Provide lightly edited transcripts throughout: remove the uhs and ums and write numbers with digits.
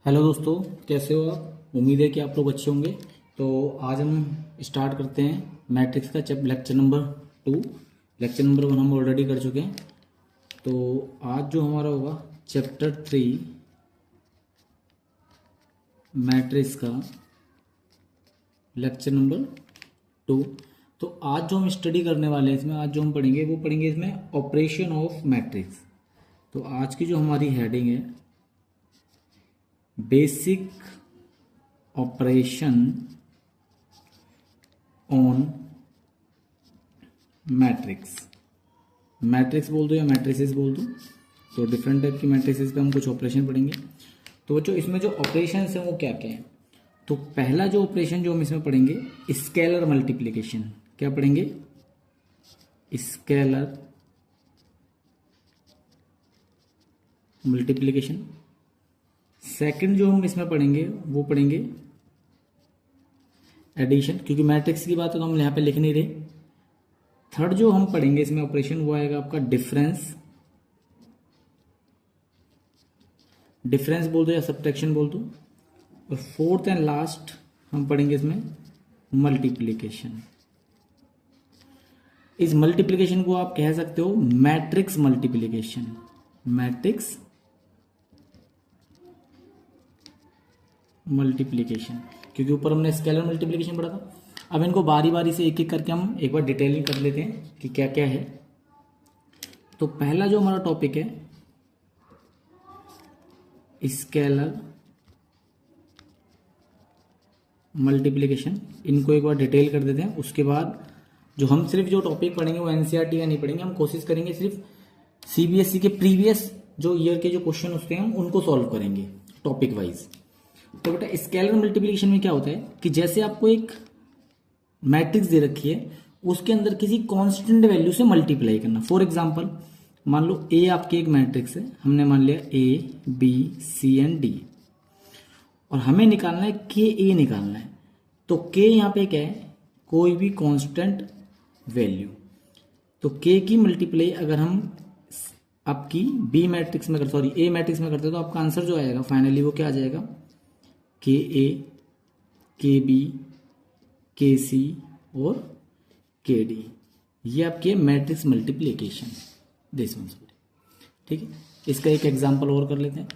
Hello दोस्तों, कैसे हो आप। उम्मीद है कि आप लोग अच्छे होंगे। तो आज हम स्टार्ट करते हैं मैट्रिक्स का लेक्चर नंबर 2। लेक्चर नंबर 1 हम ऑलरेडी कर चुके हैं। तो आज जो हमारा होगा चैप्टर 3 मैट्रिक्स का लेक्चर नंबर 2। तो आज जो हम स्टडी करने वाले हैं इसमें, आज जो हम पढ़ेंगे वो पढ़ेंगे इसमें ऑपरेशन ऑफ मैट्रिक्स। तो आज की जो हमारी हेडिंग है basic operation on matrix. Matrix बोल दो या मैट्रिसेस बोल दो, तो डिफरेंट टाइप की मैट्रिसेस पे हम कुछ ऑपरेशन पढ़ेंगे। तो बच्चों इसमें जो ऑपरेशन हैं वो क्या क्या हैं। तो पहला जो ऑपरेशन जो हम इसमें पढ़ेंगे स्केलर मल्टीप्लिकेशन। क्या पढ़ेंगे? Scalar multiplication. सेकंड जो हम इसमें पढ़ेंगे वो पढ़ेंगे एडिशन, क्योंकि मैट्रिक्स की बात है तो हम यहाँ पे लिख नहीं रहे। थर्ड जो हम पढ़ेंगे इसमें ऑपरेशन वो आएगा आपका डिफरेंस। डिफरेंस बोल दो या सब्ट्रैक्शन बोल दो। और फोर्थ एंड लास्ट हम पढ़ेंगे इसमें मल्टीप्लिकेशन। इस मल्टीप्लिकेशन को आप कह सकते हो मैट्रिक्स मल्टीप्लिकेशन। मैट्रिक्स मल्टीप्लिकेशन, क्योंकि ऊपर हमने स्केलर मल्टीप्लिकेशन पढ़ा था। अब इनको बारी बारी से एक एक करके हम एक बार डिटेलिंग कर लेते हैं कि क्या क्या है। तो पहला जो हमारा टॉपिक है स्केलर मल्टीप्लिकेशन, इनको एक बार डिटेल कर देते हैं। उसके बाद जो हम सिर्फ जो टॉपिक पढ़ेंगे वो एनसीईआरटी का नहीं पढ़ेंगे, हम कोशिश करेंगे सिर्फ सीबीएसई के प्रीवियस जो ईयर के जो क्वेश्चन होते हैं हम उनको सॉल्व करेंगे टॉपिक वाइज। तो बेटा स्केलर मल्टीप्लिकेशन में क्या होता है कि जैसे आपको एक मैट्रिक्स दे रखी है, उसके अंदर किसी कांस्टेंट वैल्यू से मल्टीप्लाई करना। फॉर एग्जांपल मान लो ए आपकी एक मैट्रिक्स है, हमने मान लिया A B C and D, और हमें निकालना है के ए निकालना है। तो के यहाँ पे क्या है? कोई भी कांस्टेंट वैल्यू। तो के की मल्टीप्लाई अगर हम आपकी बी मैट्रिक्स में ए मैट्रिक्स में करते हैं तो आपका आंसर जो आएगा फाइनली वो क्या आ जाएगा? के ए, के बी, के सी और के डी। ये आपके मैट्रिक्स मल्टीप्लिकेशन दिस वन। ठीक है, इसका एक एग्जांपल और कर लेते हैं।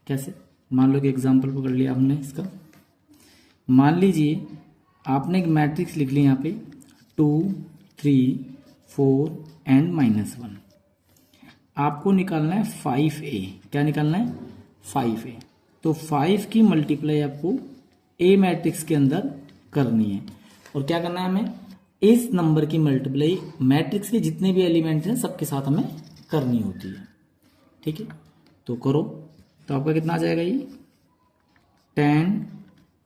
कैसे? मान लो कि एग्जांपल पकड़ लिया हमने इसका। मान लीजिए आपने एक मैट्रिक्स लिख ली यहाँ पे 2 3 4 एंड -1। आपको निकालना है 5a। क्या निकालना है? 5a। तो 5 की मल्टीप्लाई आपको ए मैट्रिक्स के अंदर करनी है। और क्या करना है हमें? इस नंबर की मल्टीप्लाई मैट्रिक्स के जितने भी एलिमेंट्स हैं सबके साथ हमें करनी होती है। ठीक है, तो करो। तो आपका कितना आ जाएगा? ये 10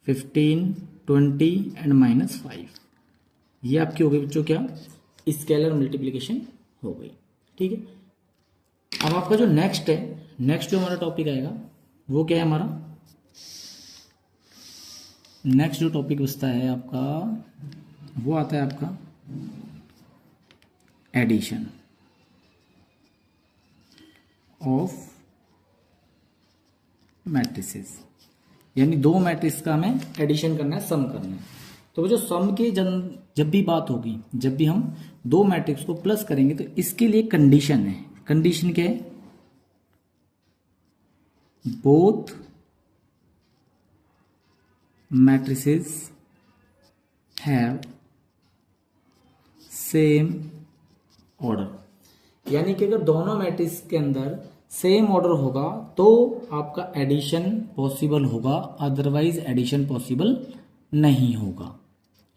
15 20 एंड -5। ये आपकी हो गई बच्चों क्या? स्केलर मल्टीप्लिकेशन हो गई। ठीक है, अब आपका जो नेक्स्ट जो हमारा टॉपिक आएगा वो क्या है? हमारा नेक्स्ट जो टॉपिक बचता है आपका वो आता है आपका एडिशन ऑफ मैट्रिसेस। यानी दो मैट्रिक्स का हमें एडिशन करना है, सम करना है। तो वो जो सम के जब भी बात होगी, जब भी हम दो मैट्रिक्स को प्लस करेंगे तो इसके लिए कंडीशन है। कंडीशन क्या है? Both matrices have same order. यानी कि अगर दोनों मैट्रिक्स के अंदर सेम ऑर्डर होगा तो आपका एडिशन पॉसिबल होगा, अदरवाइज एडिशन पॉसिबल नहीं होगा।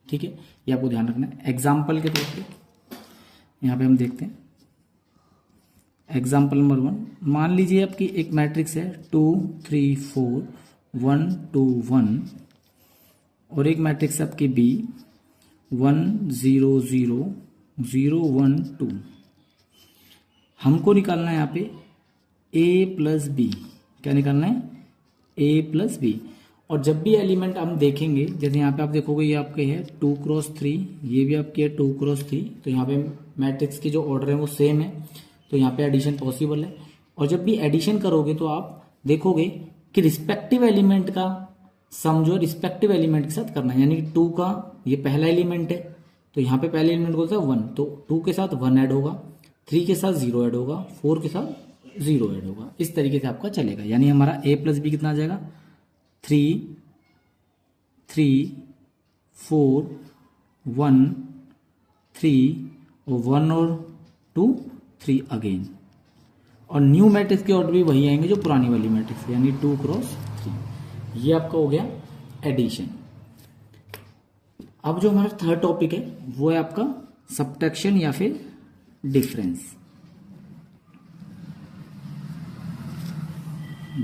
ठीक है, ये आपको ध्यान रखना है। एग्जाम्पल के तौर पे यहाँ पे हम देखते हैं। एग्जाम्पल नंबर 1, मान लीजिए आपकी एक मैट्रिक्स है 2 3 4 1 2 1, और एक मैट्रिक्स आपकी बी 1 0 0 0 1 2। हमको निकालना है यहाँ पे ए प्लस बी। क्या निकालना है? ए प्लस बी। और जब भी एलिमेंट हम देखेंगे, जैसे यहाँ पे आप देखोगे ये आपके है 2 क्रॉस 3, ये भी आपकी है 2 क्रॉस 3, तो यहाँ पे मैट्रिक्स की जो ऑर्डर है वो सेम है, तो यहाँ पे एडिशन पॉसिबल है। और जब भी एडिशन करोगे तो आप देखोगे कि रिस्पेक्टिव एलिमेंट का सम जो रिस्पेक्टिव एलिमेंट के साथ करना है, यानी कि 2 का ये पहला एलिमेंट है तो यहाँ पे पहले एलिमेंट कौन सा 1, तो 2 के साथ 1 ऐड होगा, 3 के साथ 0 ऐड होगा, 4 के साथ 0 ऐड होगा। इस तरीके से आपका चलेगा, यानी हमारा a प्लस बी कितना आ जाएगा 3 3 4 1 3 और 1 और 2 3 अगेन। और न्यू मैट्रिक्स के ऑर्डर भी वही आएंगे जो पुरानी वाली मैट्रिक्स, यानी 2 क्रॉस 3। ये आपका हो गया एडिशन। अब जो हमारा थर्ड टॉपिक है वो है आपका सब्ट्रैक्शन या फिर डिफरेंस।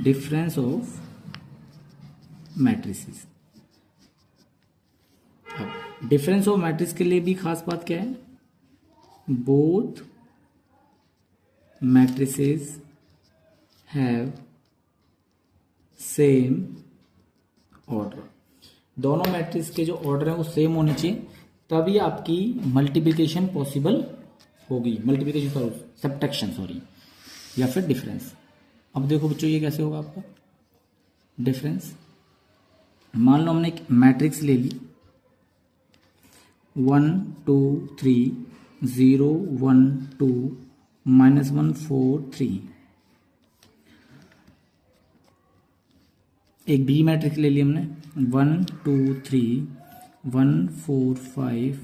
Difference of matrices. अब डिफरेंस ऑफ मैट्रिक्स के लिए भी खास बात क्या है, both matrices have same order. दोनों मैट्रिक्स के जो ऑर्डर है वो सेम होने चाहिए, तभी आपकी मल्टीप्लिकेशन पॉसिबल होगी, मल्टीप्लिकेशन सॉरी सब्ट्रैक्शन सॉरी या फिर डिफरेंस। अब देखो बच्चों ये कैसे होगा आपका डिफरेंस। मान लो हमने एक मैट्रिक्स ले ली 1 2 3 0 1 2 -1 4 3। एक बी मैट्रिक्स ले ली हमने 1 2 3 1 4 5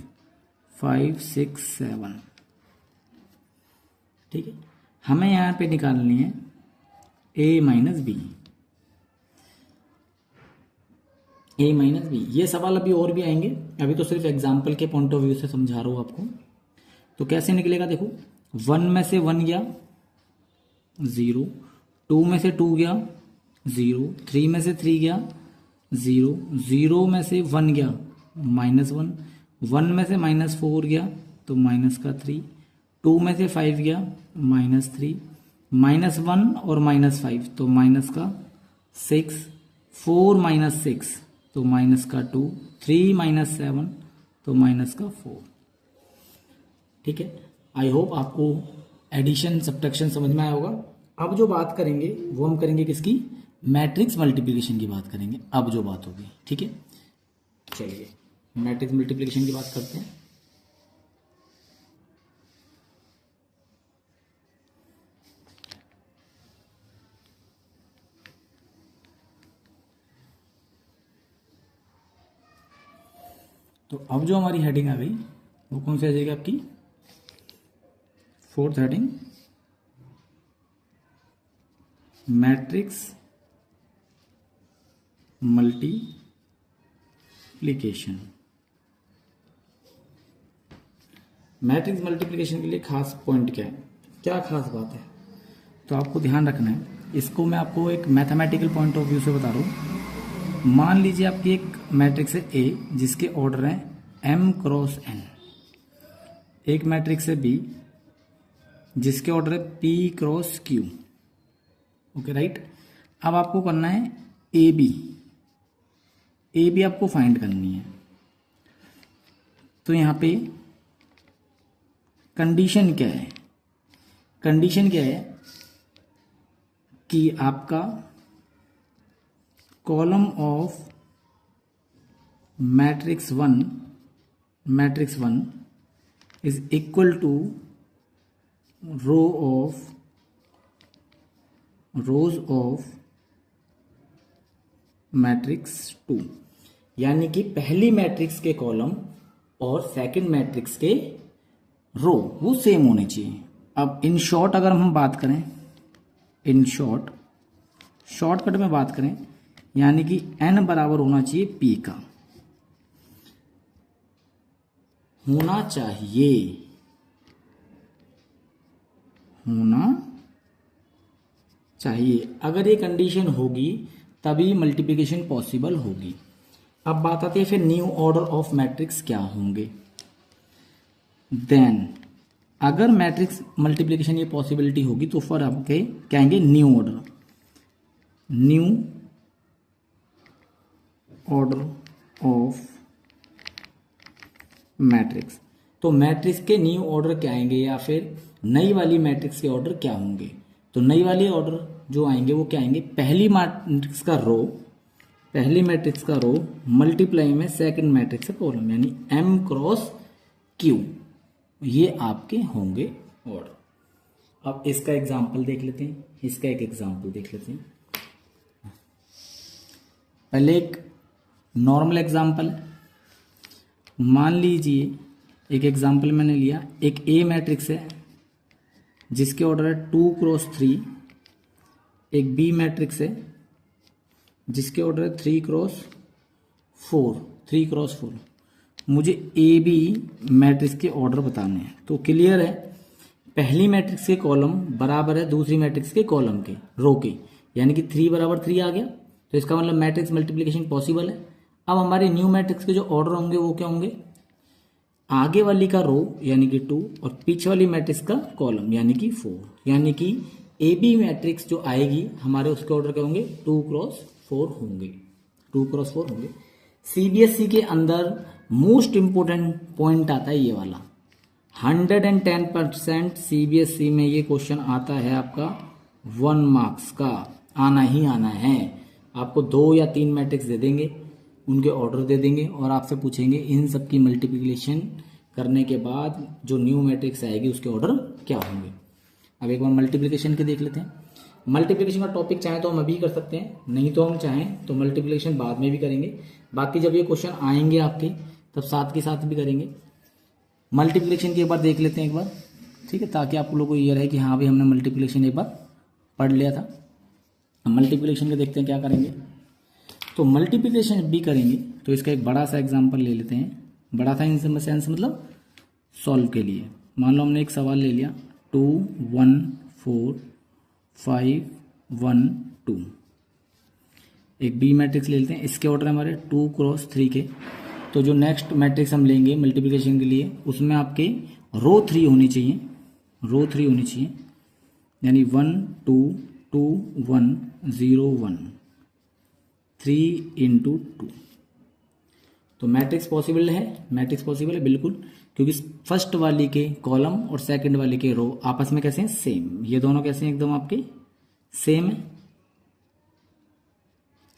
5 6 7। ठीक है, हमें यहाँ पे निकालनी है a minus B. a minus B, ये सवाल अभी और भी आएंगे, अभी तो सिर्फ एग्जाम्पल के पॉइंट ऑफ व्यू से समझा रहा हूँ आपको। तो कैसे निकलेगा देखो, 1 में से 1 गया 0, 2 में से 2 गया 0, 3 में से 3 गया 0, 0 में से 1 गया -1, 1 में से -4 गया तो माइनस का 3, 2 में से 5 गया -3, -1 और -5 तो माइनस का 6, 4 - 6 तो माइनस का 2, 3 - 7 तो माइनस का 4। ठीक है, आई होप आपको एडिशन सब्ट्रैक्शन समझ में आया होगा। अब जो बात करेंगे वो हम करेंगे किसकी, मैट्रिक्स मल्टीप्लिकेशन की बात करेंगे अब जो बात होगी। ठीक है, चलिए मैट्रिक्स मल्टीप्लिकेशन की बात करते हैं। तो अब जो हमारी हेडिंग आ गई वो कौन सी आ जाएगी आपकी, fourth heading matrix multiplication. Matrix multiplication के लिए खास पॉइंट क्या है, क्या खास बात है, तो आपको ध्यान रखना है। इसको मैं आपको एक मैथमेटिकल पॉइंट ऑफ व्यू से बता रहा हूँ। मान लीजिए आपकी एक मैट्रिक्स है A जिसके ऑर्डर है m क्रॉस n, एक मैट्रिक्स है B जिसके ऑर्डर है P cross Q। Okay right, अब आपको करना है ए बी आपको फाइंड करनी है। तो यहाँ पे कंडीशन क्या है, कंडीशन क्या है कि आपका column of matrix 1 is equal to rows of matrix 2, यानी कि पहली मैट्रिक्स के कॉलम और सेकंड मैट्रिक्स के रो वो सेम होने चाहिए। अब इन शॉर्ट अगर हम बात करें, इन शॉर्टकट में बात करें, यानी कि n बराबर होना चाहिए p का, होना चाहिए। अगर ये कंडीशन होगी तभी मल्टीप्लिकेशन पॉसिबल होगी। अब बात आती है फिर न्यू ऑर्डर ऑफ मैट्रिक्स क्या होंगे। देन अगर मैट्रिक्स मल्टीप्लिकेशन ये पॉसिबिलिटी होगी तो फिर आपके क्या आएंगे, न्यू ऑर्डर ऑफ मैट्रिक्स। तो मैट्रिक्स के न्यू ऑर्डर क्या आएंगे या फिर नई वाली मैट्रिक्स के ऑर्डर क्या होंगे। तो नई वाली ऑर्डर जो आएंगे वो क्या आएंगे, पहली मैट्रिक्स का रो मल्टीप्लाई में सेकंड मैट्रिक्स का कॉलम, यानी m क्रॉस q, ये आपके होंगे ऑर्डर। अब इसका एग्जाम्पल देख लेते हैं, इसका एक एग्जाम्पल देख लेते हैं। पहले एक नॉर्मल एग्जाम्पल है, मान लीजिए एक एग्जाम्पल मैंने लिया, एक ए मैट्रिक्स है जिसके ऑर्डर है 2 क्रॉस 3, एक बी मैट्रिक्स है जिसके ऑर्डर है 3 क्रॉस 4। मुझे ए बी मैट्रिक्स के ऑर्डर बताने हैं। तो क्लियर है, पहली मैट्रिक्स के कॉलम बराबर है दूसरी मैट्रिक्स के कॉलम के रो के, यानी कि 3 बराबर 3 आ गया, तो इसका मतलब मैट्रिक्स मल्टीप्लिकेशन पॉसिबल है। अब हमारे न्यू मैट्रिक्स के जो ऑर्डर होंगे वो क्या होंगे, आगे वाली का रो यानी कि 2 और पीछे वाली मैट्रिक्स का कॉलम यानी कि 4, यानी कि ए बी मैट्रिक्स जो आएगी हमारे उसके ऑर्डर क्या होंगे, 2 क्रॉस 4 होंगे। सीबीएसई के अंदर मोस्ट इंपोर्टेंट पॉइंट आता है ये वाला, 110% सीबीएसई में ये क्वेश्चन आता है आपका 1 मार्क्स का, आना ही आना है। आपको 2 या 3 मैट्रिक्स दे देंगे, उनके ऑर्डर दे देंगे और आपसे पूछेंगे इन सब की मल्टीप्लिकेशन करने के बाद जो न्यू मैट्रिक्स आएगी उसके ऑर्डर क्या होंगे। अब एक बार मल्टीप्लिकेशन के देख लेते हैं। मल्टीप्लिकेशन का टॉपिक चाहे तो हम अभी कर सकते हैं, नहीं तो हम चाहें तो मल्टीप्लिकेशन बाद में भी करेंगे। बाकी जब ये क्वेश्चन आएंगे आपके तब साथ के साथ भी करेंगे। मल्टीप्लिकेशन की एक बार देख लेते हैं एक बार, ठीक है, ताकि आप लोगों को ये रहे कि हाँ भाई हमने मल्टीप्लिकेशन एक बार पढ़ लिया था। मल्टीप्लिकेशन के देखते हैं क्या करेंगे। तो मल्टीप्लिकेशन भी करेंगे तो इसका एक बड़ा सा एग्जाम्पल ले लेते हैं। बड़ा सा इन सेंस मतलब सॉल्व के लिए। मान लो हमने एक सवाल ले लिया 2 1 4 5 1 2, एक बी मैट्रिक्स ले लेते हैं, इसके ऑर्डर हमारे 2 क्रॉस 3 के। तो जो नेक्स्ट मैट्रिक्स हम लेंगे मल्टीप्लिकेशन के लिए उसमें आपके रो 3 होनी चाहिए, यानी 1 2 2 1 0 1 3 इंटू 2। तो मैट्रिक्स पॉसिबल है बिल्कुल, क्योंकि फर्स्ट वाली के कॉलम और सेकंड वाली के रो आपस में कैसे हैं, सेम। ये दोनों कैसे हैं, एकदम आपके सेम है,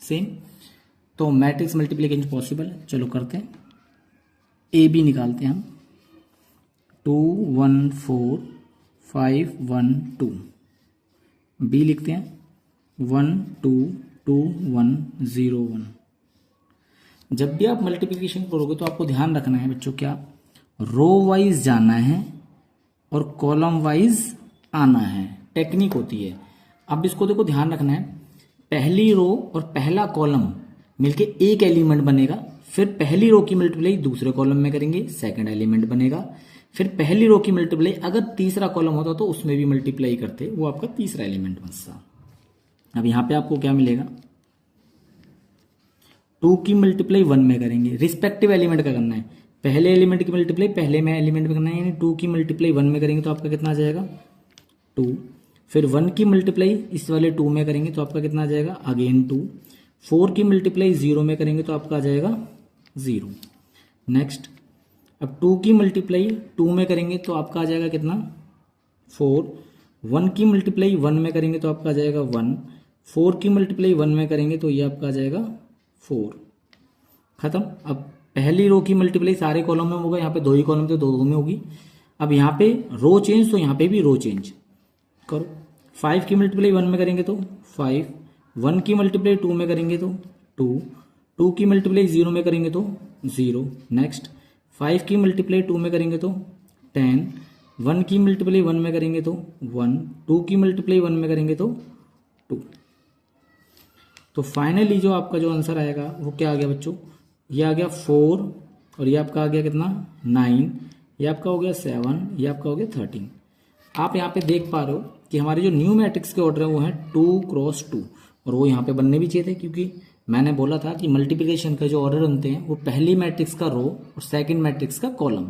सेम। तो मैट्रिक्स मल्टीप्लिकेशन पॉसिबल है। चलो करते हैं, ए बी निकालते हैं हम, 2 1 4 5 1 2। बी लिखते हैं 1 2 2 1 0 1। जब भी आप मल्टीप्लिकेशन करोगे तो आपको ध्यान रखना है बच्चों, क्या रो वाइज जाना है और कॉलम वाइज आना है, टेक्निक होती है। अब इसको देखो ध्यान रखना है, पहली रो और पहला कॉलम मिलके एक एलिमेंट बनेगा, फिर पहली रो की मल्टीप्लाई दूसरे कॉलम में करेंगे, सेकंड एलिमेंट बनेगा, फिर पहली रो की मल्टीप्लाई अगर तीसरा कॉलम होता तो उसमें भी मल्टीप्लाई करते, वो आपका तीसरा एलिमेंट बनता। अब यहां पे आपको क्या मिलेगा, 2 की मल्टीप्लाई 1 में करेंगे, रिस्पेक्टिव एलिमेंट का करना है, पहले एलिमेंट की मल्टीप्लाई पहले में एलिमेंट में करना है, यानी 2 की मल्टीप्लाई 1 में करेंगे तो आपका कितना आ जाएगा 2, फिर 1 की मल्टीप्लाई इस वाले 2 में करेंगे तो आपका कितना आ जाएगा अगेन 2, 4 की मल्टीप्लाई 0 में करेंगे तो आपका आ जाएगा 0। नेक्स्ट, अब 2 की मल्टीप्लाई 2 में करेंगे तो आपका आ जाएगा कितना 4, 1 की मल्टीप्लाई 1 में करेंगे तो आपका आ जाएगा 1, 4 की मल्टीप्लाई 1 में करेंगे तो ये आपका आ जाएगा 4। खत्म। अब पहली रो की मल्टीप्लाई सारे कॉलम में होगा, यहाँ पे 2 ही कॉलम थे 2 में होगी। अब यहाँ पे रो चेंज तो यहाँ पे भी रो चेंज करो, 5 की मल्टीप्लाई 1 में करेंगे तो 5, 1 की मल्टीप्लाई 2 में करेंगे तो 2, 2 की मल्टीप्लाई 0 में करेंगे तो 0। नेक्स्ट, 5 की मल्टीप्लाई 2 में करेंगे तो 10, 1 की मल्टीप्लाई 1 में करेंगे तो 1, 2 की मल्टीप्लाई 1 में करेंगे तो 2। तो फाइनली जो आपका जो आंसर आएगा वो क्या आ गया बच्चों, ये आ गया 4 और ये आपका आ गया कितना 9, ये आपका हो गया 7, ये आपका हो गया 13। आप यहाँ पे देख पा रहे हो कि हमारे जो न्यू मैट्रिक्स के ऑर्डर है वो है 2 क्रॉस 2 और वो यहाँ पे बनने भी चाहिए थे, क्योंकि मैंने बोला था कि मल्टीप्लिकेशन का जो ऑर्डर बनते हैं वो पहली मैट्रिक्स का रो और सेकंड मैट्रिक्स का कॉलम।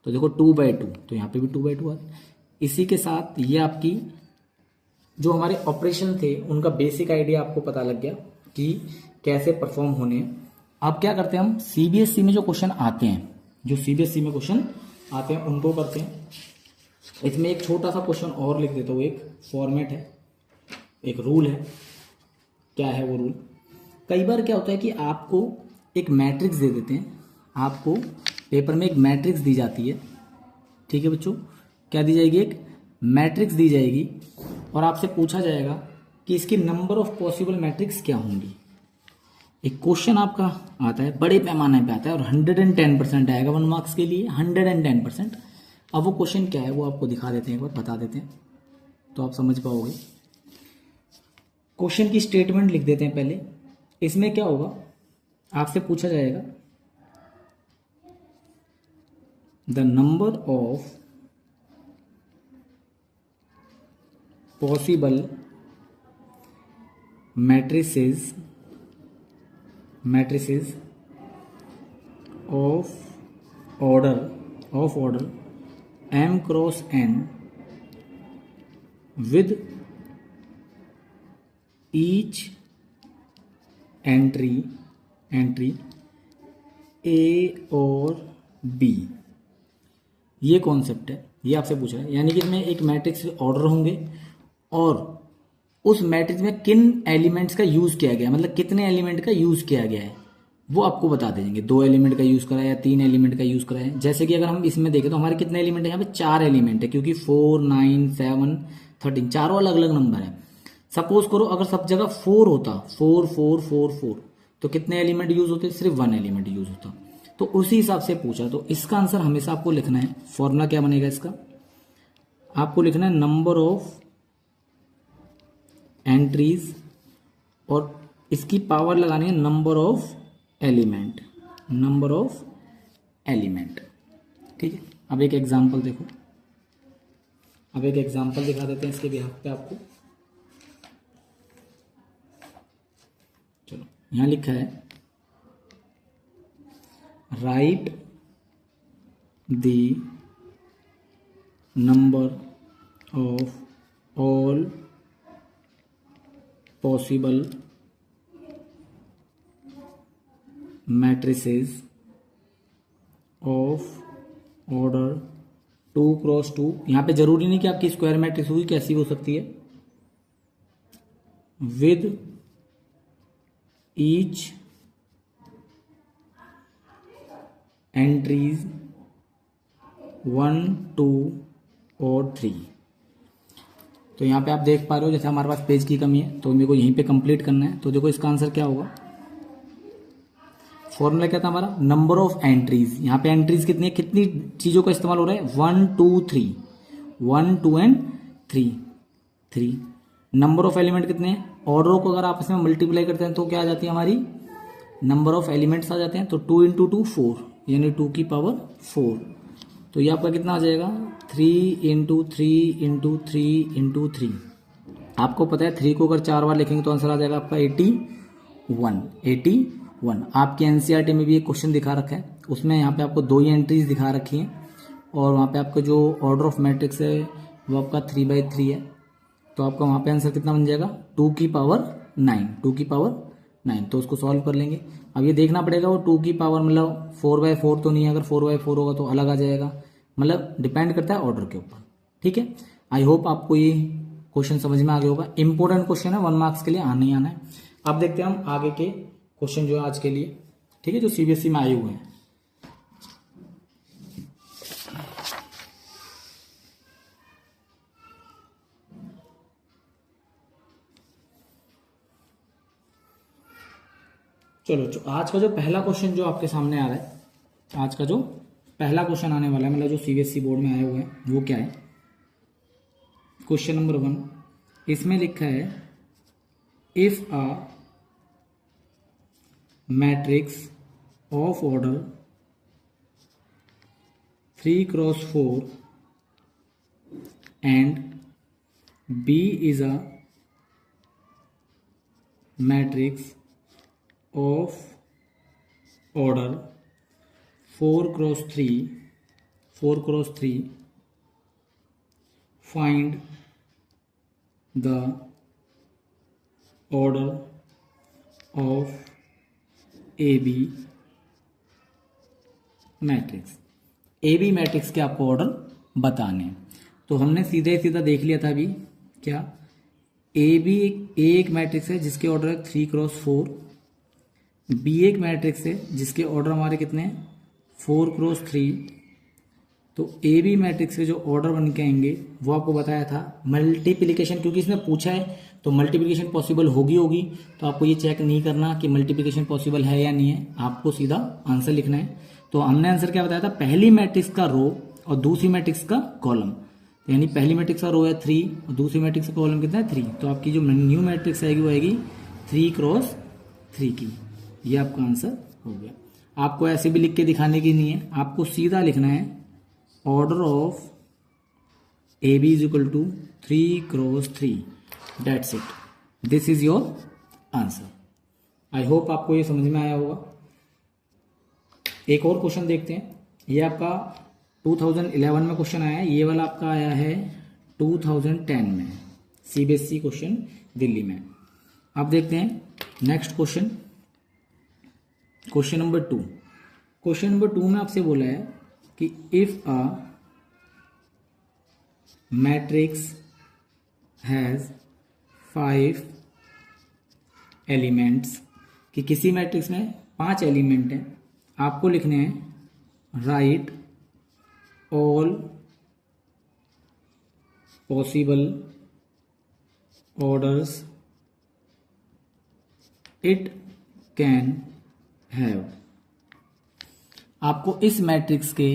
तो देखो 2/2, तो यहाँ पे भी 2/2 है। इसी के साथ ये आपकी जो हमारे ऑपरेशन थे उनका बेसिक आइडिया आपको पता लग गया कि कैसे परफॉर्म होने हैं। अब क्या करते हैं हम, सीबीएसई में जो क्वेश्चन आते हैं, उनको करते हैं। इसमें एक छोटा सा क्वेश्चन और लिख देता हूँ, एक फॉर्मेट है, एक रूल है। क्या है वो रूल? कई बार क्या होता है कि आपको एक मैट्रिक्स दे देते हैं, आपको पेपर में एक मैट्रिक्स दी जाती है, ठीक है बच्चों, क्या दी जाएगी? एक मैट्रिक्स दी जाएगी और आपसे पूछा जाएगा कि इसकी नंबर ऑफ पॉसिबल मैट्रिक्स क्या होंगी। एक क्वेश्चन आपका आता है, बड़े पैमाने पे आता है और 110% आएगा 1 मार्क्स के लिए, 110%। अब वो क्वेश्चन क्या है वो आपको दिखा देते हैं, एक बार बता देते हैं तो आप समझ पाओगे। क्वेश्चन की स्टेटमेंट लिख देते हैं पहले। इसमें क्या होगा, आपसे पूछा जाएगा the number of possible matrices of order m cross n with each entry A और B। ये कॉन्सेप्ट है, ये आपसे पूछा है। यानी कि इसमें एक मैट्रिक्स ऑर्डर होंगे और उस मैट्रिक्स में किन एलिमेंट्स का यूज किया गया, मतलब कितने एलिमेंट का यूज किया गया है वो आपको बता देंगे। 2 एलिमेंट का यूज करा है या 3 एलिमेंट का यूज करा है। जैसे कि अगर हम इसमें देखें तो हमारे कितने एलिमेंट है, यहाँ पे 4 एलिमेंट है, क्योंकि 4, 9, 7, 13 चारों अलग अलग नंबर है। सपोज करो अगर सब जगह 4 होता, 4 4 4 4, तो कितने एलिमेंट यूज होते? सिर्फ 1 एलिमेंट यूज होता। तो उसी हिसाब से पूछा, तो इसका आंसर हमेशा आपको लिखना है। फॉर्मूला क्या बनेगा इसका? आपको लिखना है नंबर ऑफ एंट्रीज और इसकी पावर लगानी है नंबर ऑफ एलिमेंट, ठीक है। अब एक एग्जांपल देखो, अब एक एग्जांपल दिखा देते हैं इसके बिहाफ पे आपको। चलो यहां लिखा है right the number of all possible matrices of order 2 cross 2। यहाँ पे जरूरी नहीं कि आपकी स्क्वायर मैट्रिक्स हुई, कैसी हो सकती है, विद ईच एंट्रीज 1, 2 और 3। तो यहाँ पे आप देख पा रहे हो जैसे हमारे पास पेज की कमी है तो मेरे को यहीं पे कंप्लीट करना है। तो देखो इसका आंसर क्या होगा। फॉर्मूला क्या था हमारा? Number of entries. यहाँ पे एंट्रीज कितनी है, कितनी चीजों का इस्तेमाल हो रहा है? 1, 2, 3, 1, 2 एंड 3। नंबर ऑफ एलिमेंट कितने हैं? ऑर्डरों को अगर आपस में मल्टीप्लाई करते हैं तो क्या आ जाती है हमारी? नंबर ऑफ एलिमेंट्स आ जाते हैं। तो 2 × 2 4, यानी 2 की पावर 4। तो ये आपका कितना आ जाएगा? 3 × 3 × 3 × 3। आपको पता है 3 को अगर 4 बार लिखेंगे तो आंसर आ जाएगा आपका 81। आपके एनसीईआरटी में भी एक क्वेश्चन दिखा रखा है, उसमें यहाँ पे आपको 2 ही एंट्रीज दिखा रखी हैं और वहाँ पे आपका जो ऑर्डर ऑफ मैट्रिक्स है वो आपका 3/3 है। तो आपका वहाँ पे आंसर कितना बन जाएगा? 2 की पावर 9। तो उसको सॉल्व कर लेंगे। अब ये देखना पड़ेगा वो 2 की पावर मतलब 4/4 तो नहीं है। अगर 4/4 होगा तो अलग आ जाएगा, मतलब डिपेंड करता है ऑर्डर के ऊपर, ठीक है। आई होप आपको ये क्वेश्चन समझ में आ गया होगा। इंपॉर्टेंट क्वेश्चन है, 1 मार्क्स के लिए आना ही आना है। अब देखते हैं हम आगे के क्वेश्चन जो है आज के लिए, ठीक है, जो सीबीएसई में आए हुए हैं। चलो आज का जो पहला क्वेश्चन जो आपके सामने आ रहा है, आज का जो पहला क्वेश्चन आने वाला है, मतलब जो सीबीएसई बोर्ड में आए हुए हैं, वो क्या है? क्वेश्चन नंबर 1, इसमें लिखा है if a matrix of order 3 × 4 and B is a matrix of order 4 × 3, find the order of AB matrix. AB matrix के आपको ऑर्डर बताने हैं। तो हमने सीधे सीधा देख लिया था अभी क्या, ए एक मैट्रिक्स है जिसके ऑर्डर है 3x4, बी एक मैट्रिक्स है जिसके ऑर्डर हमारे कितने हैं 4x3। तो ए बी मैट्रिक्स के जो ऑर्डर बन के आएंगे वो आपको बताया था मल्टीप्लिकेशन, क्योंकि इसने पूछा है तो मल्टीप्लिकेशन पॉसिबल होगी, तो आपको ये चेक नहीं करना कि मल्टीप्लिकेशन पॉसिबल है या नहीं है, आपको सीधा आंसर लिखना है। तो हमने आंसर क्या बताया था, पहली मैट्रिक्स का रो और दूसरी मैट्रिक्स का कॉलम, यानी पहली मैट्रिक्स का रो है 3 और दूसरी मैट्रिक्स का कॉलम कितना है 3, तो आपकी जो न्यू मैट्रिक्स आएगी वो आएगी 3x3 की। ये आपका आंसर हो गया। आपको ऐसे भी लिख के दिखाने की नहीं है, आपको सीधा लिखना है order of A B is equal to 3x3, that's it, this is your answer. I hope आपको ये समझ में आया होगा। एक और क्वेश्चन देखते हैं, ये आपका 2011 में क्वेश्चन आया है, ये वाला आपका आया है 2010 में, सीबीएसई क्वेश्चन दिल्ली में। अब देखते हैं next question, question number 2। Question number 2 में आपसे बोला है कि if a matrix has 5 elements, कि किसी मैट्रिक्स में 5 एलिमेंट हैं, आपको लिखने हैं right all possible orders it can have. आपको इस मैट्रिक्स के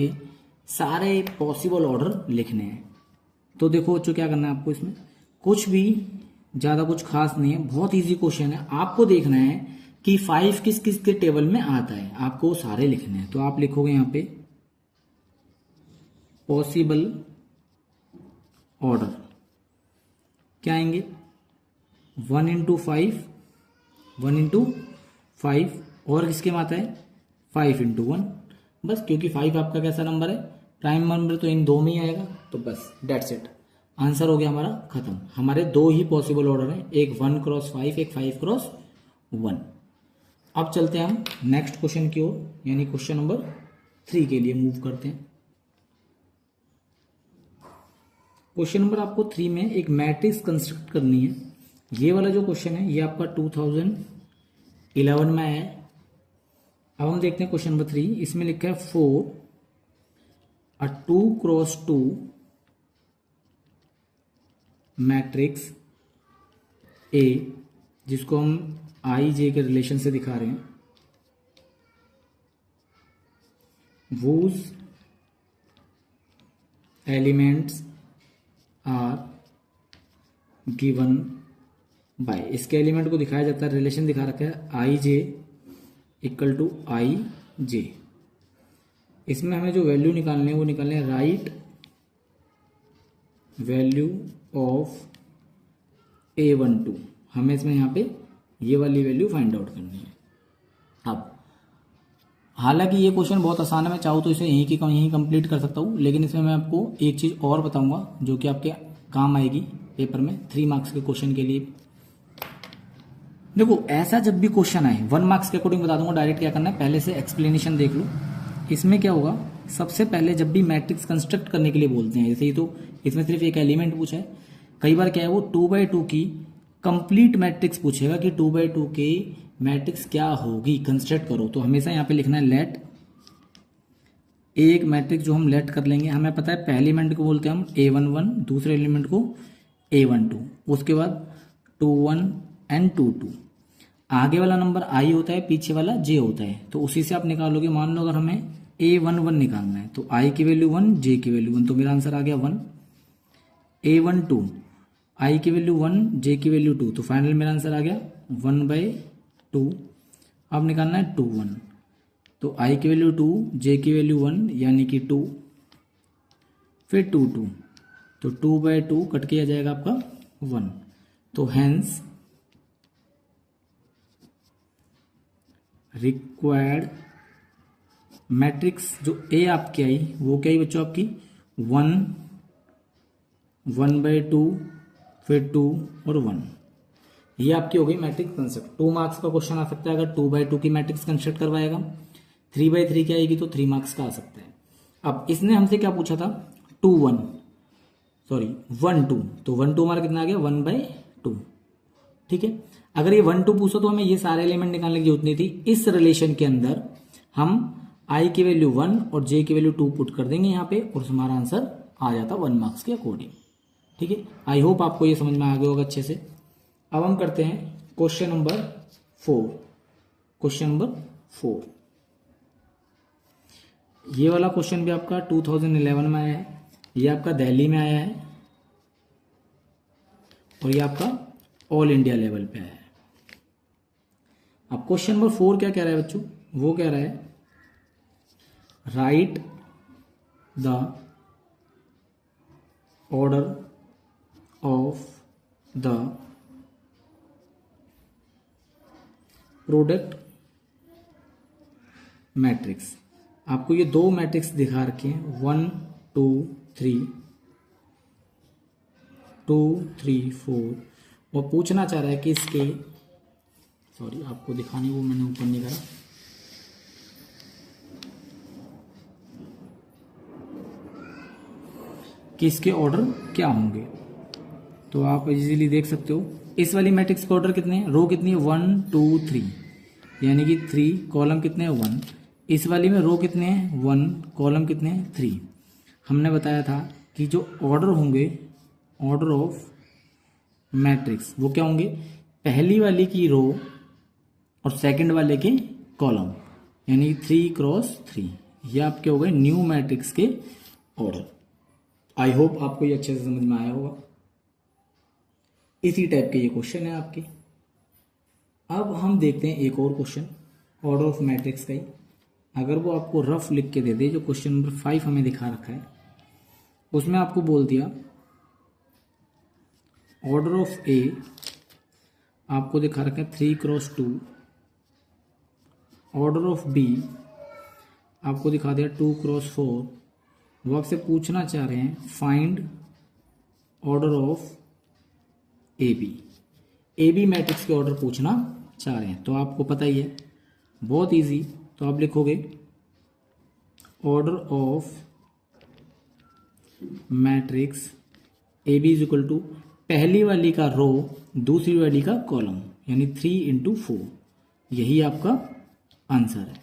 सारे पॉसिबल ऑर्डर लिखने हैं। तो देखो बच्चों क्या करना है आपको, इसमें कुछ भी ज्यादा कुछ खास नहीं है, बहुत इजी क्वेश्चन है। आपको देखना है कि 5 किस किस के टेबल में आता है, आपको सारे लिखने हैं। तो आप लिखोगे यहां पे पॉसिबल ऑर्डर क्या आएंगे 1 into 5, 1 into 5, और किसके में आता है 5 into 1, बस, क्योंकि 5 आपका कैसा नंबर है, प्राइम नंबर, तो इन दो में ही आएगा, तो बस डेट्स इट, आंसर हो गया हमारा खत्म। हमारे दो ही पॉसिबल ऑर्डर हैं, एक 1x5, एक 5x1। अब चलते हैं हम नेक्स्ट क्वेश्चन की ओर, यानी क्वेश्चन नंबर 3 के लिए मूव करते हैं। क्वेश्चन नंबर आपको 3 में एक मैट्रिक्स कंस्ट्रक्ट करनी है। ये वाला जो क्वेश्चन है ये आपका 2011 में आया है। अब हम देखते हैं क्वेश्चन नंबर 3, इसमें लिखा है 4 a 2x2 मैट्रिक्स ए, जिसको हम आई जे के रिलेशन से दिखा रहे हैं, whose elements are given by, इसके एलिमेंट को दिखाया जाता है, रिलेशन दिखा रखा है आई जे इक्वल टू आई जे। इसमें हमें जो वैल्यू निकालने हैं वो निकालने हैं राइट वैल्यू ऑफ A12, हमें इसमें यहाँ पे ये वाली वैल्यू फाइंड आउट करनी है। अब हालांकि ये क्वेश्चन बहुत आसान है, मैं चाहूँ तो इसे यहीं कंप्लीट कर सकता हूँ, लेकिन इसमें मैं आपको एक चीज़ और बताऊंगा जो कि आपके काम आएगी पेपर में 3 मार्क्स के क्वेश्चन के लिए। देखो ऐसा जब भी क्वेश्चन आए 1 मार्क्स के अकॉर्डिंग बता दूंगा डायरेक्ट क्या करना है, पहले से एक्सप्लेनेशन देख लो। इसमें क्या होगा, सबसे पहले जब भी मैट्रिक्स कंस्ट्रक्ट करने के लिए बोलते हैं, जैसे ही तो इसमें सिर्फ एक एलिमेंट पूछा है, कई बार क्या है वो 2x2 की कंप्लीट मैट्रिक्स पूछेगा कि 2x2 की मैट्रिक्स क्या होगी, कंस्ट्रक्ट करो। तो हमेशा यहाँ पे लिखना है लेट, एक मैट्रिक्स जो हम लेट कर लेंगे, हमें पता है पहले एलिमेंट को बोलते हैं हम A11, दूसरे एलिमेंट को A12, उसके बाद 21 एंड 22, आगे वाला नंबर आई होता है, पीछे वाला जे होता है, तो उसी से आप निकालोगे। मान लो अगर हमें A11 निकालना है तो आई की वैल्यू 1, जे की वैल्यू 1, तो मेरा आंसर आ गया 1। A12 आई की वैल्यू 1, जे की वैल्यू 2, तो फाइनल मेरा आंसर आ गया 1/2। अब निकालना है 21, तो आई की वैल्यू 2, जे की वैल्यू 1 यानी कि 2, फिर 2, तो 2/2 कट के आ जाएगा आपका 1। तो हैंस रिक्वायर्ड मैट्रिक्स जो ए आपकी आई वो क्या आई बच्चों, आपकी 1, 1/2, फिर 2 और 1, ये आपकी हो गई मैट्रिक्स कंस्ट्रक्ट। 2 मार्क्स का क्वेश्चन आ सकता है अगर 2/2 की मैट्रिक्स कंस्ट्रक्ट करवाएगा। 3/3 की आएगी तो 3 मार्क्स का आ सकता है। अब इसने हमसे क्या पूछा था 1 2, तो 1 2 हमारा कितना आ गया 1/2। ठीक है। अगर ये 1 2 पूछो तो हमें ये सारे एलिमेंट निकालने की जरूरत नहीं थी। इस रिलेशन के अंदर हम i की वैल्यू 1 और j की वैल्यू 2 पुट कर देंगे यहाँ पे और हमारा आंसर आ जाता 1 मार्क्स के अकॉर्डिंग। ठीक है, आई होप आपको ये समझ में आ गया होगा अच्छे से। अब हम करते हैं क्वेश्चन नंबर 4। क्वेश्चन नंबर 4, ये वाला क्वेश्चन भी आपका 2011 में आया है, ये आपका दिल्ली में आया है और ये आपका ऑल इंडिया लेवल पे आया है। अब क्वेश्चन नंबर 4 क्या कह रहा है बच्चों, वो कह रहा है right the order of the product matrix. आपको ये दो मैट्रिक्स दिखा रखे हैं 1 2 3 2 3 4। वो पूछना चाह रहा है कि इसके, सॉरी आपको दिखाने वो मैंने ऊपर नहीं करा, कि इसके ऑर्डर क्या होंगे। तो आप इजीली देख सकते हो इस वाली मैट्रिक्स के ऑर्डर कितने हैं, रो कितनी है 1 2 3, यानी कि 3, कॉलम कितने हैं 1। इस वाली में रो कितने हैं 1, कॉलम कितने हैं 3। हमने बताया था कि जो ऑर्डर होंगे, ऑर्डर ऑफ मैट्रिक्स, वो क्या होंगे, पहली वाली की रो और सेकंड वाले के कॉलम, यानी 3 क्रॉस 3, ये आपके हो गए न्यू मैट्रिक्स के ऑर्डर। आई होप आपको ये अच्छे से समझ में आया होगा। इसी टाइप के ये क्वेश्चन है आपके। अब हम देखते हैं एक और क्वेश्चन ऑर्डर ऑफ मैट्रिक्स का ही। अगर वो आपको रफ लिख के दे दे, जो क्वेश्चन नंबर 5 हमें दिखा रखा है, उसमें आपको बोल दिया ऑर्डर ऑफ ए आपको दिखा रखा है 3 क्रॉस 2, ऑर्डर ऑफ बी आपको दिखा दिया 2 क्रॉस 4। वो आपसे पूछना चाह रहे हैं find order of A B matrix के ऑर्डर पूछना चाह रहे हैं। तो आपको पता ही है, बहुत इजी। तो आप लिखोगे order of matrix A B is equal to पहली वाली का रो, दूसरी वाली का कॉलम, यानी 3 × 4। यही आपका आंसर है।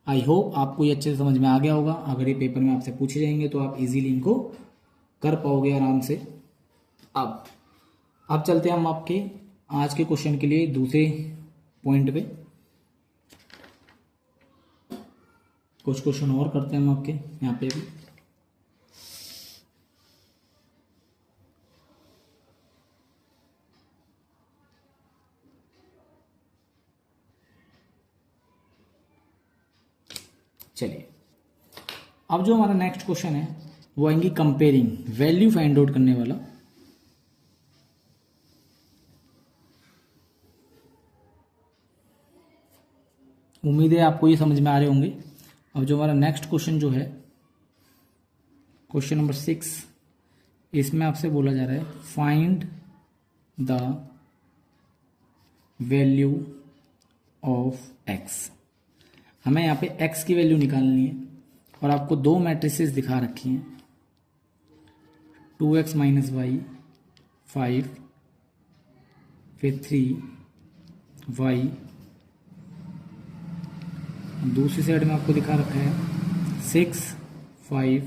आई होप आपको ये अच्छे से समझ में आ गया होगा। अगर ये पेपर में आपसे पूछे जाएंगे तो आप इजीली इनको कर पाओगे आराम से। अब चलते हैं हम आपके आज के क्वेश्चन के लिए दूसरे पॉइंट पे। कुछ क्वेश्चन और करते हैं हम आपके यहाँ पे भी। चलिए, अब जो हमारा नेक्स्ट क्वेश्चन है वो आएंगी कंपेयरिंग, वैल्यू फाइंड आउट करने वाला। उम्मीद है आपको ये समझ में आ रहे होंगे। अब जो हमारा नेक्स्ट क्वेश्चन जो है क्वेश्चन नंबर 6, इसमें आपसे बोला जा रहा है find the value of x. हमें यहाँ पे x की वैल्यू निकालनी है और आपको दो मैट्रिसेस दिखा रखी हैं 2x - y 5, फिर 3y, दूसरी साइड में आपको दिखा रखा है 6 5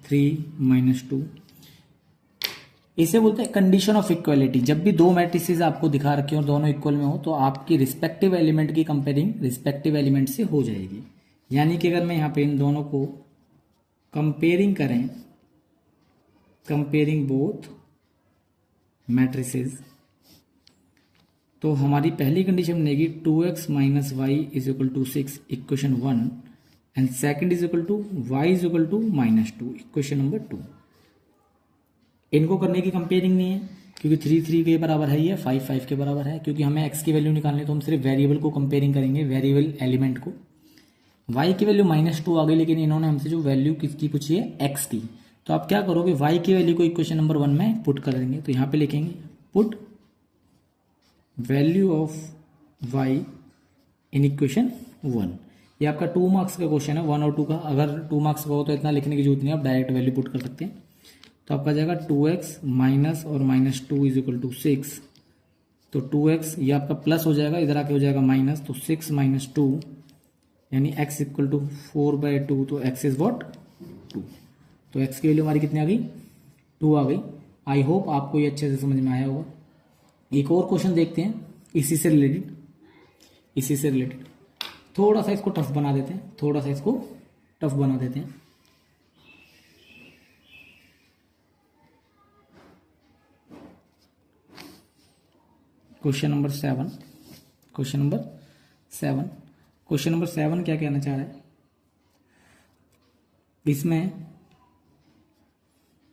3 - 2। इसे बोलते हैं कंडीशन ऑफ इक्वालिटी। जब भी दो मैट्रिसेस आपको दिखा रखे हो और दोनों इक्वल में हो तो आपकी रिस्पेक्टिव एलिमेंट की कंपेयरिंग रिस्पेक्टिव एलिमेंट से हो जाएगी। यानी कि अगर मैं यहाँ पे इन दोनों को कंपेयरिंग करें, कंपेयरिंग बोथ मैट्रिसेस, तो हमारी पहली कंडीशन बनेगी 2x - y = 6 equation 1 and second is equal to y = -2 equation number 2। इनको करने की कंपेयरिंग नहीं है क्योंकि 3 3 के बराबर है, ये 5 5 के बराबर है। क्योंकि हमें x की वैल्यू निकालनी है तो हम सिर्फ वेरिएबल को कंपेयरिंग करेंगे, वेरिएबल एलिमेंट को। y की वैल्यू -2 आ गई, लेकिन इन्होंने हमसे जो वैल्यू किसकी पूछी है x की। तो आप क्या करोगे, y की वैल्यू को इक्वेशन नंबर 1 में पुट कर देंगे। तो यहाँ पे लिखेंगे put value of y in equation 1। ये आपका 2 मार्क्स का क्वेश्चन है, 1 और 2 का। अगर 2 मार्क्स का हो तो इतना लिखने की जरूरत नहीं है, आप डायरेक्ट वैल्यू पुट कर सकते हैं। तो आपका जाएगा 2x - और -2 = 6 तो 2x ये आपका प्लस हो जाएगा, इधर आके हो जाएगा माइनस, तो 6 माइनस 2 यानी x इक्वल टू 4/2, तो x इज वॉट 2। तो x की वैल्यू हमारी कितनी आ गई 2 आ गई। आई होप आपको ये अच्छे से समझ में आया होगा। एक और क्वेश्चन देखते हैं इसी से रिलेटेड, थोड़ा सा इसको टफ बना देते हैं, क्वेश्चन नंबर 7 क्या कहना चाह रहा है, इसमें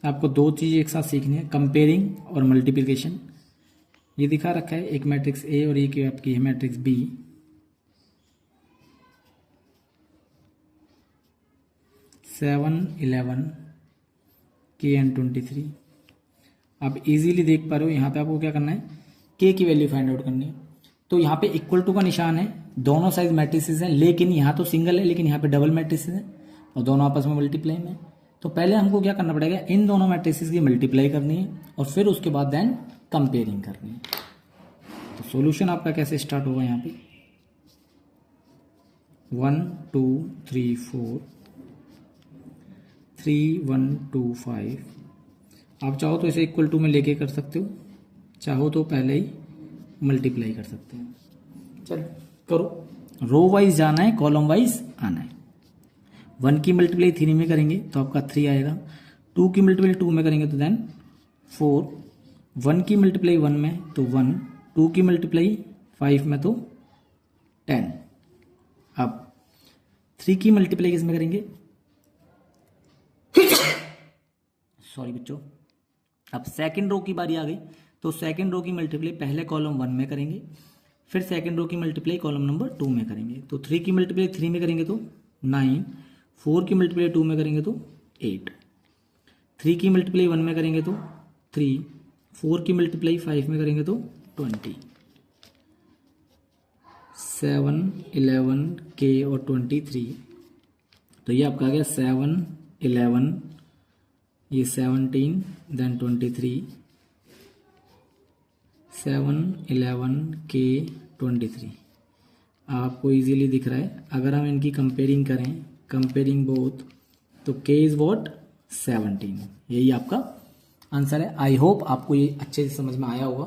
आपको दो चीज़ एक साथ सीखनी है, कंपेयरिंग और मल्टीप्लिकेशन। ये दिखा रखा है एक मैट्रिक्स ए और एक आपकी है मैट्रिक्स बी। सेवन 11 के एंड 23 आप इजीली देख पा रहे हो। यहाँ पे आपको क्या करना है, के की वैल्यू फाइंड आउट करनी है। तो यहाँ पे इक्वल टू का निशान है, दोनों साइज मैट्रिसेस हैं, लेकिन यहाँ तो सिंगल है, लेकिन यहाँ पे डबल मैट्रिसेस है और दोनों आपस में मल्टीप्लाई में। तो पहले हमको क्या करना पड़ेगा, इन दोनों मैट्रिसेस की मल्टीप्लाई करनी है और फिर उसके बाद देन कंपेयरिंग करनी है। तो सॉल्यूशन आपका कैसे स्टार्ट होगा, यहाँ पे 1 2 3 4 3 1 2 5। आप चाहो तो इसे इक्वल टू में लेके कर सकते हो, चाहो तो पहले ही मल्टीप्लाई कर सकते हैं। चलो करो, रो वाइज जाना है, कॉलम वाइज आना है। 1 की मल्टीप्लाई 3 में करेंगे तो आपका 3 आएगा, 2 की मल्टीप्लाई 2 में करेंगे तो देन 4, 1 की मल्टीप्लाई 1 में तो 1, 2 की मल्टीप्लाई 5 में तो 10। अब 3 की मल्टीप्लाई किस में करेंगे, सॉरी बच्चों, अब सेकंड रो की बारी आ गई। तो सेकंड रो की मल्टीप्लाई पहले कॉलम 1 में करेंगे, फिर सेकंड रो की मल्टीप्लाई कॉलम नंबर 2 में करेंगे। तो 3 की मल्टीप्लाई 3 में करेंगे तो 9, 4 की मल्टीप्लाई 2 में करेंगे तो 8, 3 की मल्टीप्लाई 1 में करेंगे तो 3, 4 की मल्टीप्लाई 5 में करेंगे तो 20। 7 11 के और 23, तो ये आपका आ गया 7 11, ये 17 देन 23, 7 11 के 23 आपको इजीली दिख रहा है। अगर हम इनकी कंपेयरिंग करें, कंपेयरिंग बोथ, तो k इज वॉट 17, यही आपका आंसर है। आई होप आपको ये अच्छे से समझ में आया होगा,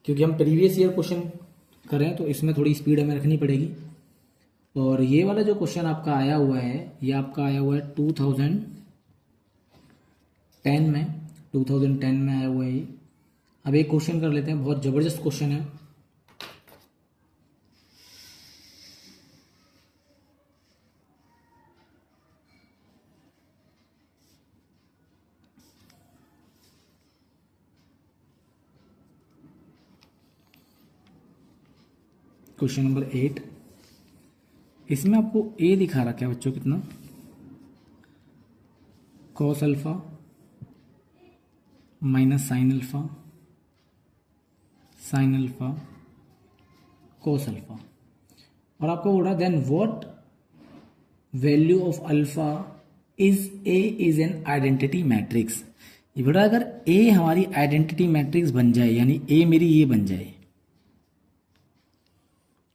क्योंकि हम प्रीवियस ईयर क्वेश्चन करें तो इसमें थोड़ी स्पीड हमें रखनी पड़ेगी। और ये वाला जो क्वेश्चन आपका आया हुआ है, ये आपका आया हुआ है 2010 में आया हुआ है ये। अब एक क्वेश्चन कर लेते हैं, बहुत जबरदस्त क्वेश्चन है। क्वेश्चन नंबर 8, इसमें आपको ए दिखा रखा है बच्चों कितना, cos alpha minus sine alpha, sine alpha cos alpha, और आपको बोल रहा है then what value of alpha is A is an identity matrix. ये बोल रहा है अगर ए हमारी आइडेंटिटी मैट्रिक्स बन जाए, यानी ए मेरी ये बन जाए,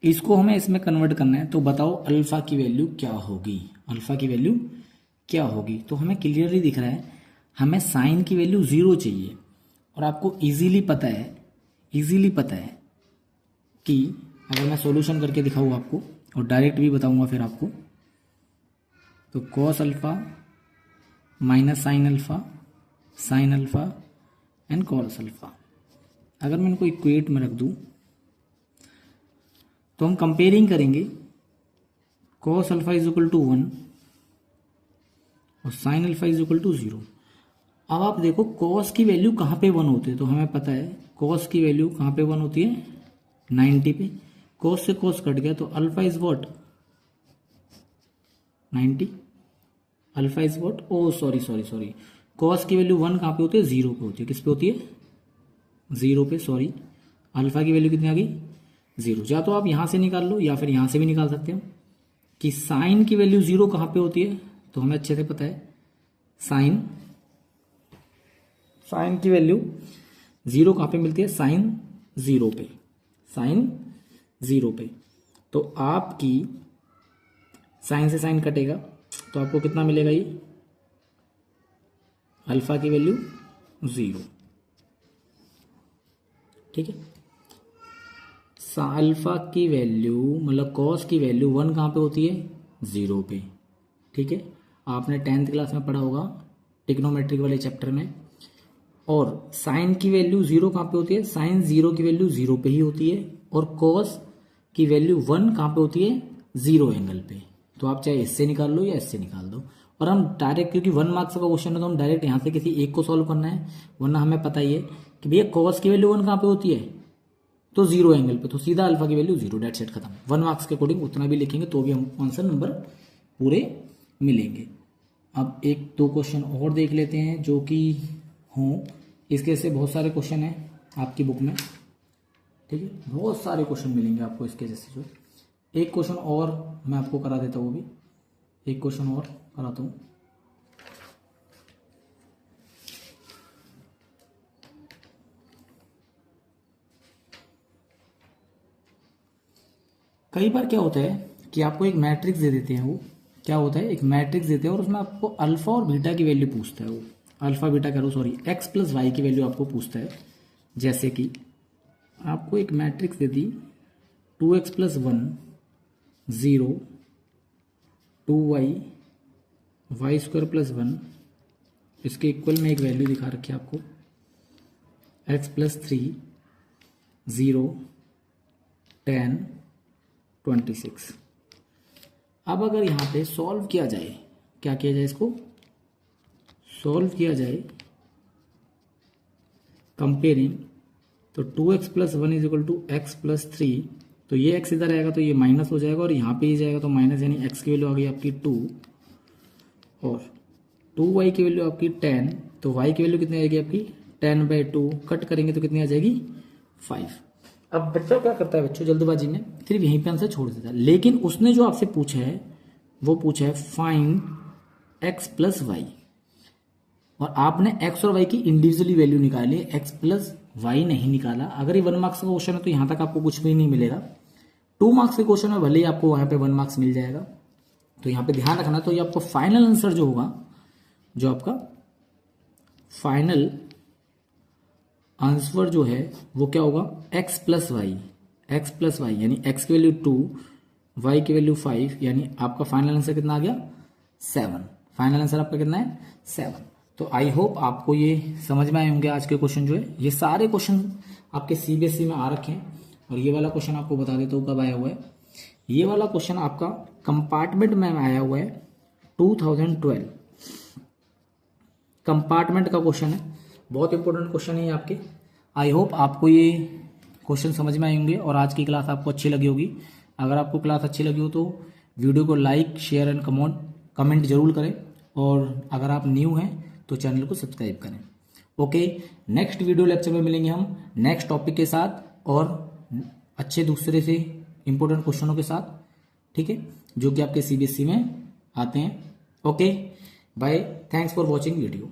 इसको हमें इसमें कन्वर्ट करना है, तो बताओ अल्फा की वैल्यू क्या होगी, अल्फा की वैल्यू क्या होगी। तो हमें क्लियरली दिख रहा है हमें साइन की वैल्यू 0 चाहिए, और आपको इजीली पता है कि अगर मैं सॉल्यूशन करके दिखाऊँ आपको और डायरेक्ट भी बताऊंगा फिर आपको, तो cos alpha minus sine alpha and cos alpha, अगर मैं इनको इक्वेट में रख दूं तो हम कंपेयरिंग करेंगे, cos alpha is equal to 1 और sine alpha is equal to 0। अब आप देखो कॉस की वैल्यू कहाँ पे 1 होती है, तो हमें पता है कॉस की वैल्यू कहाँ पे 1 होती है 90 पे। कॉस से कॉस कट गया तो alpha is what 90, alpha is what, oh sorry, cos की वैल्यू 1 कहाँ पे होती है 0 पे होती है, किस पे होती है 0 पे, सॉरी। अल्फा की वैल्यू कितनी आ गई 0। या तो आप यहां से निकाल लो या फिर यहां से भी निकाल सकते हो कि साइन की वैल्यू 0 कहां पे होती है, तो हमें अच्छे से पता है साइन की वैल्यू जीरो कहाँ पे मिलती है, साइन जीरो पे, साइन जीरो पे। तो आपकी साइन से साइन कटेगा तो आपको कितना मिलेगा, ये अल्फा की वैल्यू 0, ठीक है। अल्फा की वैल्यू मतलब कॉस की वैल्यू 1 कहाँ पे होती है, 0 पे, ठीक है। आपने 10th क्लास में पढ़ा होगा ट्रिग्नोमेट्रिक वाले चैप्टर में। और साइन की वैल्यू 0 कहाँ पे होती है, साइन 0 की वैल्यू 0 पे ही होती है। और कॉस की वैल्यू 1 कहाँ पे होती है, 0 एंगल पे। तो आप चाहे इससे निकाल लो या इससे निकाल दो। और हम डायरेक्ट, क्योंकि 1 मार्क्स का क्वेश्चन है तो हम डायरेक्ट यहाँ से किसी एक को सॉल्व करना है, वरना हमें पता ही है कि भैया कॉस की वैल्यू 1 कहाँ पे होती है, तो 0 एंगल पे, तो सीधा अल्फा की वैल्यू 0, डेट सेट खत्म। 1 मार्क्स के अकॉर्डिंग उतना भी लिखेंगे तो भी हम आंसर नंबर पूरे मिलेंगे। अब एक दो क्वेश्चन और देख लेते हैं जो कि हों, इसके से बहुत सारे क्वेश्चन हैं आपकी बुक में, ठीक है, बहुत सारे क्वेश्चन मिलेंगे आपको इसके जैसे। जो एक क्वेश्चन और मैं आपको करा देता हूँ, वो भी एक क्वेश्चन और कराता हूँ। कई बार क्या होता है कि आपको एक मैट्रिक्स दे देते हैं, वो क्या होता है, एक मैट्रिक्स देते हैं और उसमें आपको अल्फा और बीटा की वैल्यू पूछता है, वो अल्फा बीटा करो सॉरी एक्स प्लस वाई की वैल्यू आपको पूछता है। जैसे कि आपको एक मैट्रिक्स दे दी 2x plus 1 0 2y y square plus 1, इसके इक्वल में एक वैल्यू दिखा रखी है आपको x प्लस 3 0 10 26। अब अगर यहाँ पे सॉल्व किया जाए, क्या किया जाए, इसको सॉल्व किया जाए कंपेयरिंग, तो 2x plus 1 is equal to x plus 3, तो ये x इधर आएगा तो ये माइनस हो जाएगा और यहाँ पे ही जाएगा तो माइनस, यानी x की वैल्यू आ गई आपकी 2 और 2y की वैल्यू आपकी 10, तो y की वैल्यू कितनी आएगी आपकी 10/2, कट करेंगे तो कितनी आ जाएगी 5। अब बच्चा क्या करता है, बच्चों जल्दबाजी में सिर्फ यहीं पे आंसर छोड़ देता है, लेकिन उसने जो आपसे पूछा है वो पूछा है फाइंड x प्लस वाई, और आपने x और y की इंडिविजुअली वैल्यू निकाली है, x प्लस वाई नहीं निकाला। अगर ये 1 मार्क्स का क्वेश्चन है तो यहाँ तक आपको कुछ भी नहीं मिलेगा। 2 मार्क्स के क्वेश्चन में भले ही आपको वहां पे 1 मार्क्स मिल जाएगा, तो यहाँ पे ध्यान रखना। तो ये आपको फाइनल आंसर जो होगा, जो आपका फाइनल आंसर जो है वो क्या होगा, x plus y, x plus y यानी x की वैल्यू 2 y की वैल्यू 5, यानी आपका फाइनल आंसर कितना आ गया 7। फाइनल आंसर आपका कितना है 7। तो आई होप आपको ये समझ में आए होंगे। आज के क्वेश्चन जो है, ये सारे क्वेश्चन आपके सीबीएसई में आ रखे हैं। और ये वाला क्वेश्चन आपको बता देता हूँ कब आया हुआ है। ये वाला क्वेश्चन आपका कंपार्टमेंट में आया हुआ है 2012, कंपार्टमेंट का क्वेश्चन है, बहुत इंपॉर्टेंट क्वेश्चन है ये आपके। आई होप आपको ये क्वेश्चन समझ में आए होंगे और आज की क्लास आपको अच्छी लगी होगी। अगर आपको क्लास अच्छी लगी हो तो वीडियो को लाइक शेयर एंड कमेंट जरूर करें, और अगर आप न्यू हैं तो चैनल को सब्सक्राइब करें। ओके, नेक्स्ट वीडियो लेक्चर में मिलेंगे हम नेक्स्ट टॉपिक के साथ और अच्छे दूसरे से इंपॉर्टेंट क्वेश्चनों के साथ, ठीक है, जो कि आपके सीबीएसई में आते हैं। Okay bye, thanks for watching video.